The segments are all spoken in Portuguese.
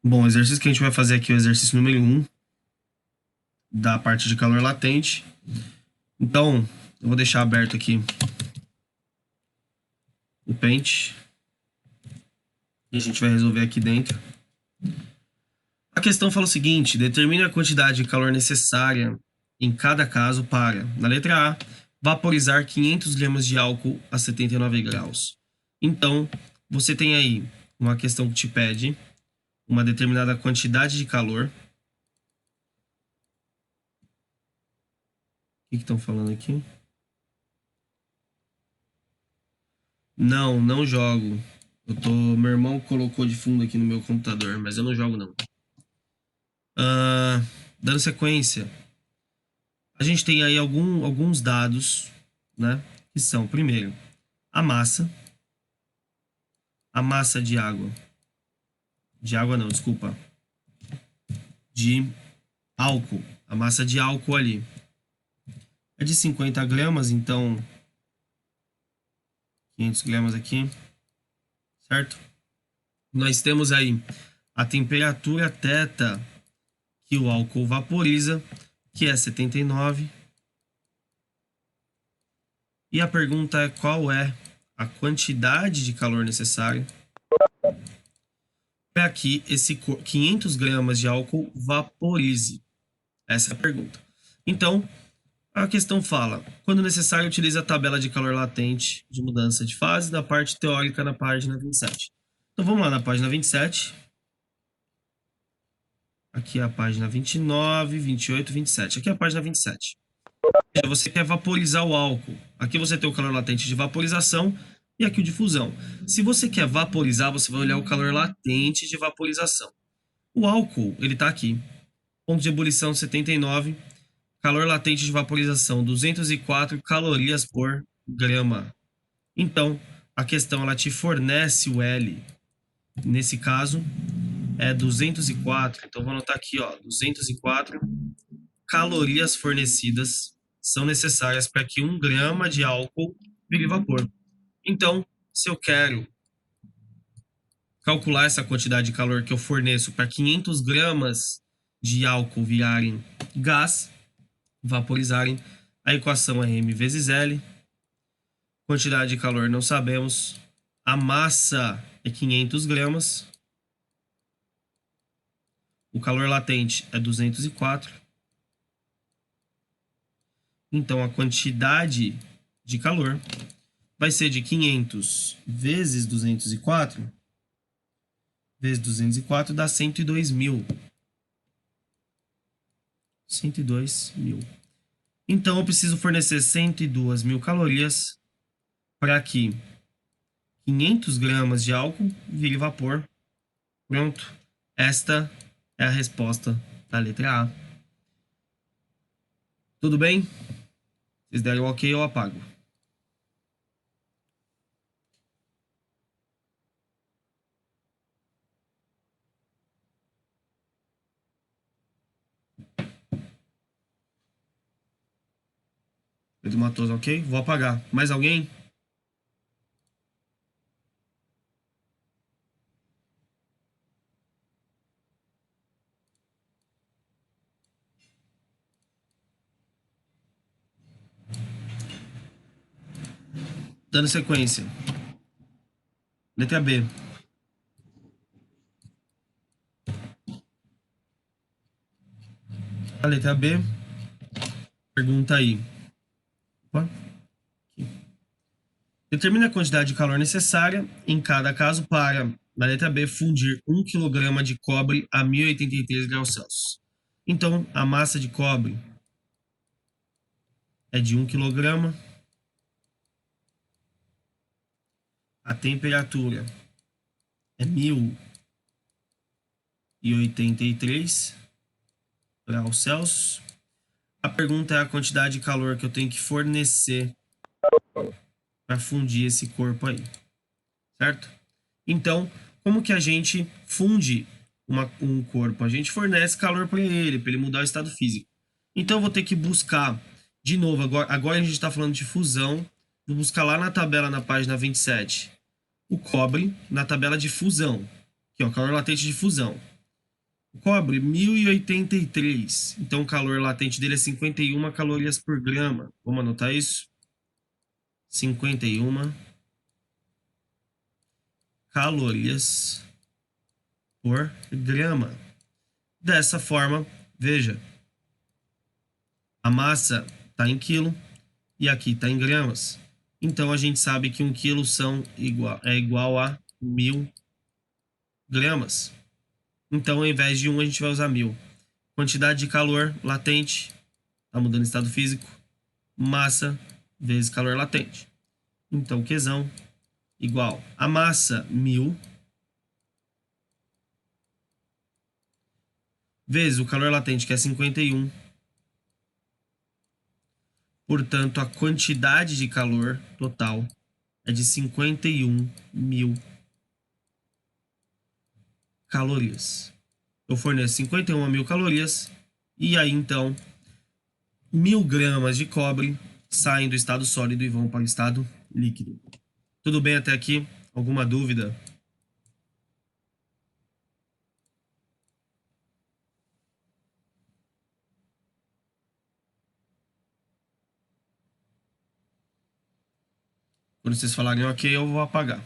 Bom, o exercício que a gente vai fazer aqui é o exercício número 1 da parte de calor latente. Então, eu vou deixar aberto aqui o pente e a gente vai resolver aqui dentro. A questão fala o seguinte: determine a quantidade de calor necessária em cada caso para, na letra A, vaporizar 500 gramas de álcool a 79 graus. Então, você tem aí uma questão que te pede uma determinada quantidade de calor. O que estão falando aqui? Não jogo. Meu irmão colocou de fundo aqui no meu computador, mas eu não jogo não. Dando sequência, a gente tem aí alguns dados, né? Que são, primeiro, a massa de água. De água não, desculpa. De álcool. A massa de álcool ali é de 50 gramas, então 500 gramas aqui, certo? Nós temos aí a temperatura θ que o álcool vaporiza, que é 79. E a pergunta é qual é a quantidade de calor necessária para que esse 500 gramas de álcool vaporize. Essa é a pergunta. Então, a questão fala, quando necessário, utilize a tabela de calor latente de mudança de fase da parte teórica na página 27. Então, vamos lá na página 27. Aqui é a página 29, 28, 27. Aqui é a página 27. Você quer vaporizar o álcool. Aqui você tem o calor latente de vaporização e aqui o de fusão. Se você quer vaporizar, você vai olhar o calor latente de vaporização. O álcool, ele está aqui. Ponto de ebulição 79. Calor latente de vaporização 204 calorias por grama. Então, a questão ela te fornece o L. Nesse caso, é 204. Então, vou anotar aqui, ó, 204 calorias fornecidas são necessárias para que 1 grama de álcool vire vapor. Então, se eu quero calcular essa quantidade de calor que eu forneço para 500 gramas de álcool virarem gás, vaporizarem, a equação é M vezes L. Quantidade de calor não sabemos. A massa é 500 gramas. O calor latente é 204. Então, a quantidade de calor vai ser de 500 vezes 204. Vezes 204 dá 102 mil. 102 mil. Então, eu preciso fornecer 102 mil calorias para que 500 gramas de álcool vire vapor. Pronto. Esta é a resposta da letra A. Tudo bem? Vocês deram ok, eu apago. Pedro Matoso, ok? Vou apagar. Mais alguém? Dando sequência. Letra B. A letra B. Pergunta aí. Opa. Determine a quantidade de calor necessária em cada caso para, na letra B, fundir 1 kg de cobre a 1083 graus Celsius. Então, a massa de cobre é de 1 kg. A temperatura é 1083 graus Celsius. A pergunta é a quantidade de calor que eu tenho que fornecer para fundir esse corpo aí, certo? Então, como que a gente funde um corpo? A gente fornece calor para ele mudar o estado físico. Então, eu vou ter que buscar, de novo, agora a gente está falando de fusão, vou buscar lá na tabela, na página 27, o cobre na tabela de fusão, que é o calor latente de fusão. O cobre, 1083. Então, o calor latente dele é 51 calorias por grama. Vamos anotar isso? 51 calorias por grama. Dessa forma, veja, a massa está em quilo e aqui está em gramas. Então, a gente sabe que 1 quilo é igual a 1000 gramas. Então, ao invés de 1, a gente vai usar 1000. Quantidade de calor latente, está mudando o estado físico, massa vezes calor latente. Então, Qzão igual a massa 1000 vezes o calor latente, que é 51. Portanto, a quantidade de calor total é de 51.000 calorias. Eu forneço 51.000 calorias e aí, então, 1000 gramas de cobre saem do estado sólido e vão para o estado líquido. Tudo bem até aqui? Alguma dúvida? Quando vocês falarem ok, eu vou apagar.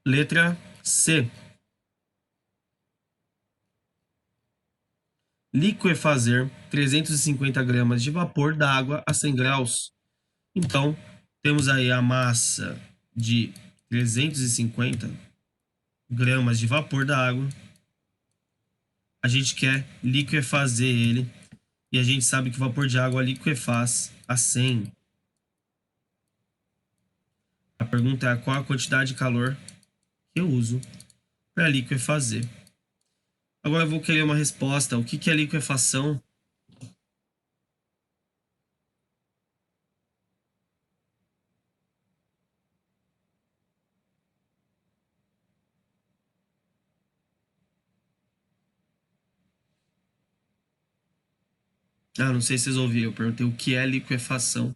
Letra C. Liquefazer 350 gramas de vapor d'água a 100 graus. Então, temos aí a massa de 350 gramas de vapor da água. A gente quer liquefazer ele. E a gente sabe que o vapor de água liquefaz a 100. A pergunta é qual a quantidade de calor que eu uso para liquefazer. Agora eu vou querer uma resposta. O que é liquefação? Ah, não sei se vocês ouviram. Eu perguntei o que é liquefação.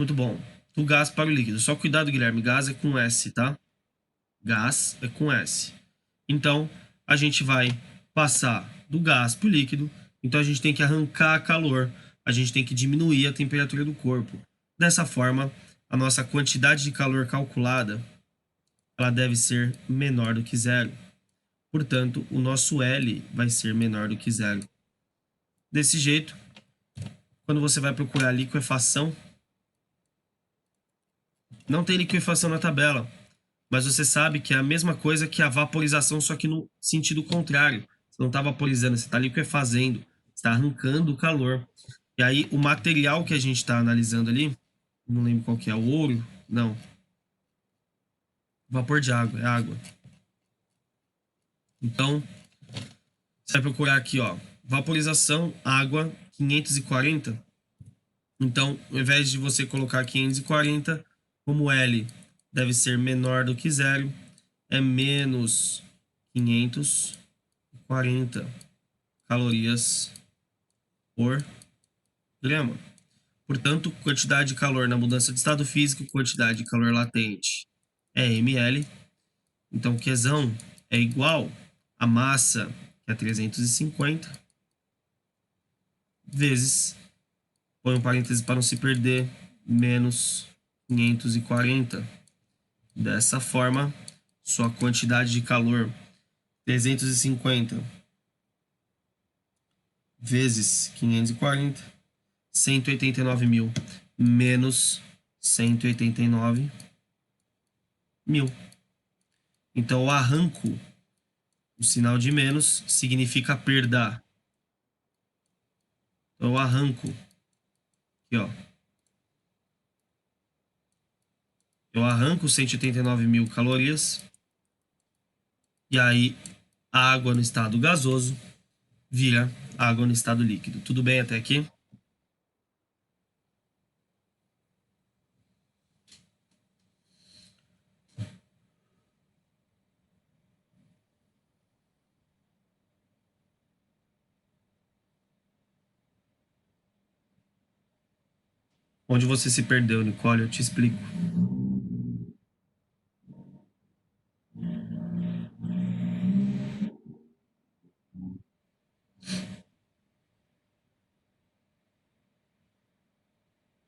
Muito bom. Do gás para o líquido. Só cuidado, Guilherme. Gás é com S, tá? Gás é com S. Então, a gente vai passar do gás para o líquido. Então, a gente tem que arrancar calor. A gente tem que diminuir a temperatura do corpo. Dessa forma, a nossa quantidade de calor calculada ela deve ser menor do que zero. Portanto, o nosso L vai ser menor do que zero. Desse jeito, quando você vai procurar liquefação, não tem liquefação na tabela, mas você sabe que é a mesma coisa que a vaporização, só que no sentido contrário. Você não está vaporizando, você está liquefazendo, você está arrancando o calor. E aí, o material que a gente está analisando ali, não lembro qual que é, o ouro? Não. Vapor de água, é água. Então, você vai procurar aqui, ó, vaporização, água, 540. Então, ao invés de você colocar 540, como L deve ser menor do que zero, é menos 540 calorias por grama. Portanto, quantidade de calor na mudança de estado físico, quantidade de calor latente é ml. Então, Qzão é igual a massa, que é 350, vezes, põe um parêntese para não se perder, menos 540. Dessa forma, sua quantidade de calor 350 vezes 540, 189.000 menos 189.000. Então, o arranco, o sinal de menos, significa perda. Então, o arranco, aqui ó, Eu arranco 189 mil calorias. E aí, a água no estado gasoso vira água no estado líquido. Tudo bem até aqui? Onde você se perdeu, Nicole, eu te explico.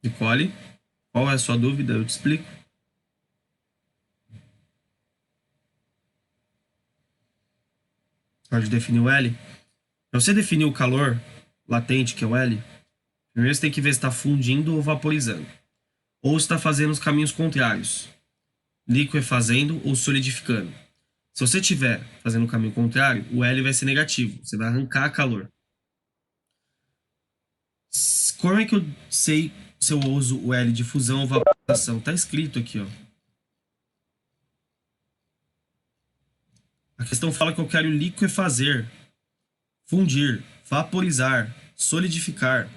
Nicole, qual é a sua dúvida? Eu te explico. Pode definir o L. Para você definir o calor latente, que é o L, primeiro você tem que ver se está fundindo ou vaporizando. Ou se está fazendo os caminhos contrários. Liquefazendo ou solidificando. Se você estiver fazendo o caminho contrário, o L vai ser negativo. Você vai arrancar calor. Como é que eu sei se eu uso o L de fusão ou vaporização? Está escrito aqui, ó. A questão fala que eu quero liquefazer, fundir, vaporizar, solidificar.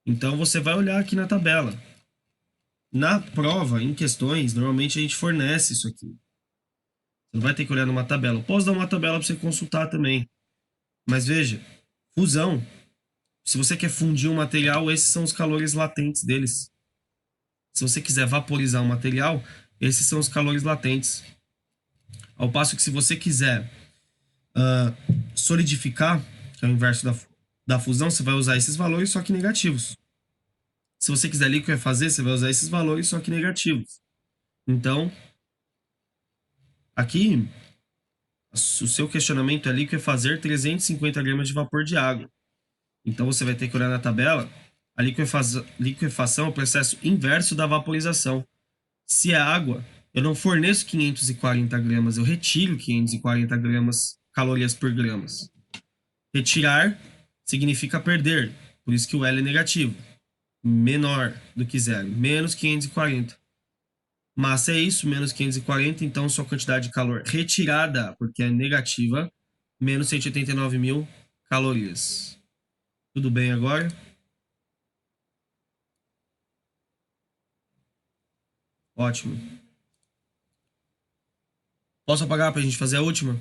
Então você vai olhar aqui na tabela. Na prova, em questões, normalmente a gente fornece isso aqui. Você não vai ter que olhar numa tabela. Eu posso dar uma tabela para você consultar também. Mas veja, fusão. Se você quer fundir um material, esses são os calores latentes deles. Se você quiser vaporizar um material, esses são os calores latentes. Ao passo que se você quiser solidificar, que é o inverso da fusão, você vai usar esses valores, só que negativos. Se você quiser liquefazer, você vai usar esses valores, só que negativos. Então, aqui, o seu questionamento é liquefazer 350 gramas de vapor de água. Então, você vai ter que olhar na tabela. A liquefação é o processo inverso da vaporização. Se é água, eu não forneço 540 gramas, eu retiro 540 gramas calorias por gramas. Retirar significa perder, por isso que o L é negativo. Menor do que zero, menos 540. Massa é isso, menos 540, então sua quantidade de calor retirada, porque é negativa, menos 189 mil calorias. Tudo bem agora? Ótimo. Posso apagar para a gente fazer a última?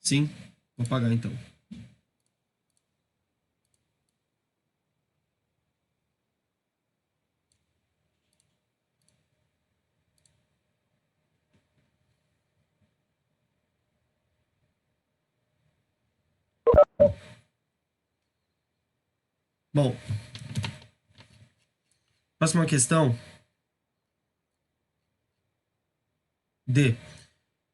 Sim, vou apagar então. Bom, próxima questão. D.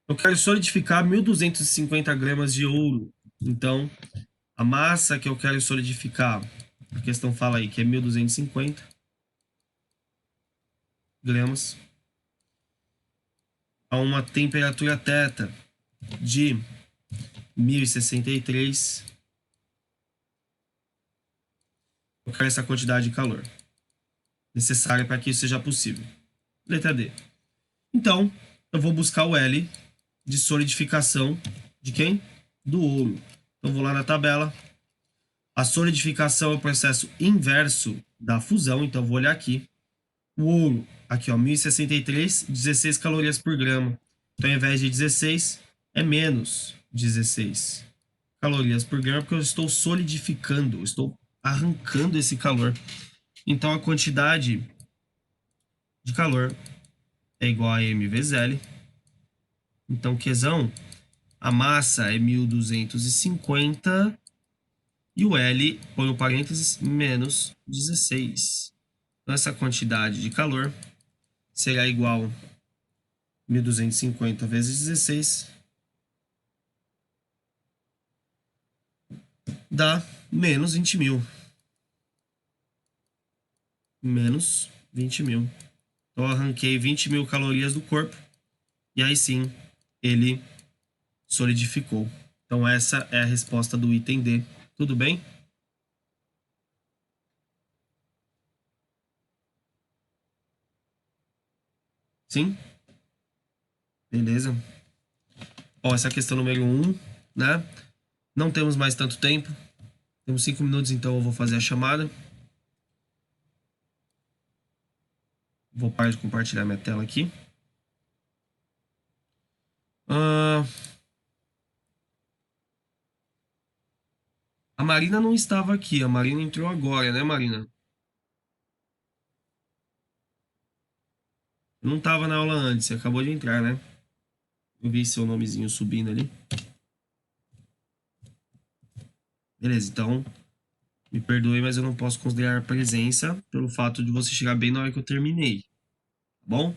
Eu quero solidificar 1.250 gramas de ouro. Então, a massa que eu quero solidificar, a questão fala aí que é 1.250 gramas, a uma temperatura θ de 1063. Eu quero essa quantidade de calor necessária para que isso seja possível. Letra D. Então, eu vou buscar o L de solidificação de quem? Do ouro. Então, vou lá na tabela. A solidificação é o processo inverso da fusão, então vou olhar aqui. O ouro, aqui ó, 1063, 16 calorias por grama. Então ao invés de 16, é menos 16 calorias por grama, porque eu estou solidificando, eu estou arrancando esse calor. Então a quantidade de calor é igual a M vezes L. Então, Qzão, a massa é 1250 e o L, põe o parênteses, menos 16. Então, essa quantidade de calor será igual a 1.250 vezes 16, dá menos 20 mil. Menos 20 mil. Então, eu arranquei 20 mil calorias do corpo. E aí sim, ele solidificou. Então essa é a resposta do item D. Tudo bem? Sim? Beleza. Ó, essa é a questão número 1, né? Não temos mais tanto tempo. Temos 5 minutos, então eu vou fazer a chamada. Vou parar de compartilhar minha tela aqui. A Marina não estava aqui. A Marina entrou agora, né, Marina? Não estava na aula antes. Você acabou de entrar, né? Eu vi seu nomezinho subindo ali. Beleza, então me perdoe, mas eu não posso considerar a presença pelo fato de você chegar bem na hora que eu terminei. Tá bom?